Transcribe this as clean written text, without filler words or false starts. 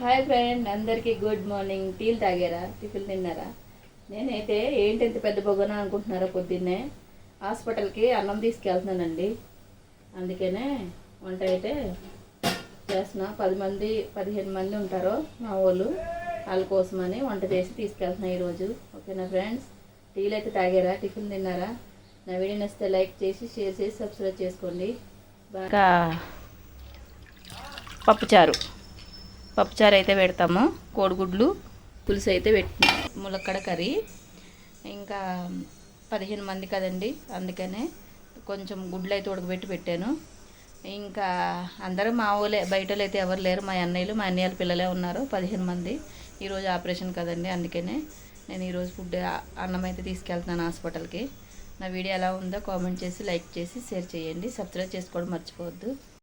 Hi friend, అందరికీ good morning. టీలు తాగారా? టిఫిన్ తిన్నారా? నేనైతే ఏంటి ఇంత పెద్ద బొగ్గన అనుకుంటున్నారా? పొద్దున్నే హాస్పిటల్కి అన్నం తీసుకెళ్తున్నానండి. అందుకనే వంట అయితే చేస్తున్నా. 10 మంది 15 మంది ఉంటారు మా వాళ్ళు, వాళ్ళ కోసమని వంట చేసి తీసుకెళ్తున్నా ఈరోజు. ఓకేనా ఫ్రెండ్స్? టీలు అయితే తాగారా? టిఫిన్ తిన్నారా? నా వీడియో నచ్చితే లైక్ చేసి షేర్ చేసి సబ్స్క్రైబ్ చేసుకోండి. ఇంకా పప్పుచారు అయితే పెడతాము. కోడిగుడ్లు పులుసు అయితే పెట్టిన, ములక్కడ కర్రీ. ఇంకా 15 మంది కదండి, అందుకనే కొంచెం గుడ్లు అయితే ఉడకబెట్టి పెట్టాను. ఇంకా అందరూ మా ఊళ్ళే, బయట అయితే ఎవరు లేరు. మా అన్నయ్యలు మా అన్నయ్యల పిల్లలే ఉన్నారు. 15 మంది. ఈరోజు ఆపరేషన్ కదండి, అందుకనే నేను ఈరోజు ఫుడ్ అన్నం అయితే తీసుకెళ్తున్నాను హాస్పిటల్కి. నా వీడియో ఎలా ఉందో కామెంట్ చేసి లైక్ చేసి షేర్ చేయండి. సబ్స్క్రైబ్ చేసుకోవడం మర్చిపోవద్దు.